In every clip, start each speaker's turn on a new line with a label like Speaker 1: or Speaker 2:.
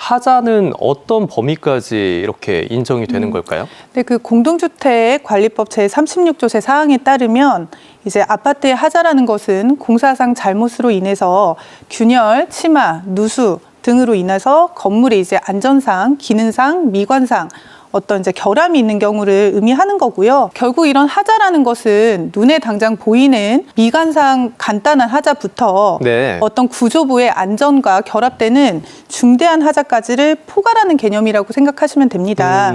Speaker 1: 하자는 어떤 범위까지 이렇게 인정이 되는 걸까요?
Speaker 2: 네, 그 공동주택관리법 제36조 제4항에 따르면 이제 아파트의 하자라는 것은 공사상 잘못으로 인해서 균열, 치마, 누수 등으로 인해서 건물의 이제 안전상, 기능상, 미관상 어떤 이제 결함이 있는 경우를 의미하는 거고요. 결국 이런 하자라는 것은 눈에 당장 보이는 미관상 간단한 하자부터
Speaker 1: 네.
Speaker 2: 어떤 구조부의 안전과 결합되는 중대한 하자까지를 포괄하는 개념이라고 생각하시면 됩니다.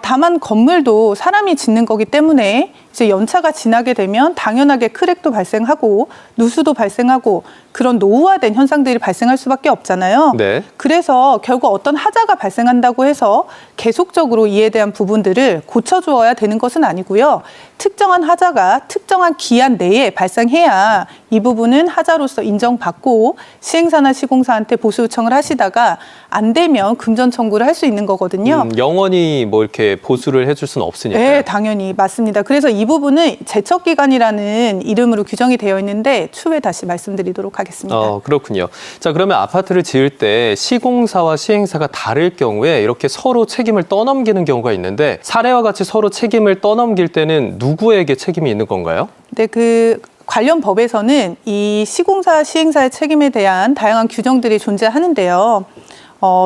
Speaker 2: 다만 건물도 사람이 짓는 거기 때문에 이제 연차가 지나게 되면 당연하게 크랙도 발생하고 누수도 발생하고 그런 노후화된 현상들이 발생할 수밖에 없잖아요.
Speaker 1: 네.
Speaker 2: 그래서 결국 어떤 하자가 발생한다고 해서 계속적으로 이에 대한 부분들을 고쳐주어야 되는 것은 아니고요. 특정한 하자가 특정한 기한 내에 발생해야 이 부분은 하자로서 인정받고 시행사나 시공사한테 보수 요청을 하시다가 안 되면 금전 청구를 할 수 있는 거거든요.
Speaker 1: 영원히 뭐 이렇게 보수를 해줄 수는 없으니까요.
Speaker 2: 네, 당연히 맞습니다. 그래서 이 부분은 제척기간이라는 이름으로 규정이 되어 있는데 추후에 다시 말씀드리도록 하겠습니다.
Speaker 1: 그렇군요. 자, 그러면 아파트를 지을 때 시공사와 시행사가 다를 경우에 이렇게 서로 책임을 떠넘기는 경우가 있는데 사례와 같이 서로 책임을 떠넘길 때는 누구에게 책임이 있는 건가요?
Speaker 2: 네, 그 관련 법에서는 이 시공사, 시행사의 책임에 대한 다양한 규정들이 존재하는데요.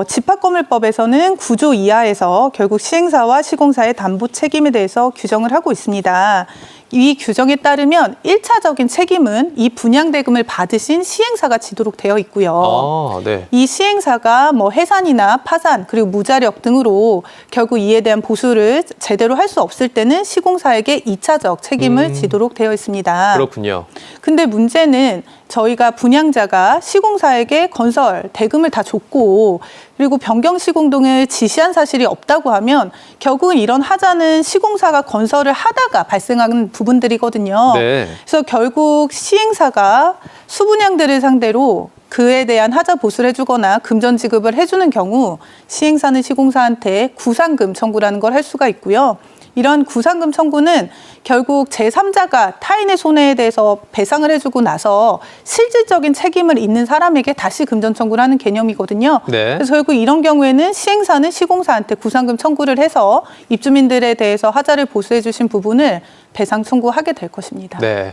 Speaker 2: 집합건물법에서는 9조 이하에서 결국 시행사와 시공사의 담보 책임에 대해서 규정을 하고 있습니다. 이 규정에 따르면 1차적인 책임은 이 분양대금을 받으신 시행사가 지도록 되어 있고요.
Speaker 1: 네.
Speaker 2: 이 시행사가 뭐 해산이나 파산 그리고 무자력 등으로 결국 이에 대한 보수를 제대로 할 수 없을 때는 시공사에게 2차적 책임을 지도록 되어 있습니다.
Speaker 1: 그렇군요.
Speaker 2: 근데 문제는 저희가 분양자가 시공사에게 건설 대금을 다 줬고 그리고 변경 시공 등을 지시한 사실이 없다고 하면 결국은 이런 하자는 시공사가 건설을 하다가 발생하는 부분들이거든요.
Speaker 1: 네.
Speaker 2: 그래서 결국 시행사가 수분양들을 상대로 그에 대한 하자 보수를 해주거나 금전 지급을 해주는 경우 시행사는 시공사한테 구상금 청구라는 걸 할 수가 있고요. 이런 구상금 청구는 결국 제3자가 타인의 손해에 대해서 배상을 해주고 나서 실질적인 책임을 있는 사람에게 다시 금전 청구를 하는 개념이거든요.
Speaker 1: 네.
Speaker 2: 그래서 결국 이런 경우에는 시행사는 시공사한테 구상금 청구를 해서 입주민들에 대해서 하자를 보수해 주신 부분을 배상 청구하게 될 것입니다.
Speaker 1: 네.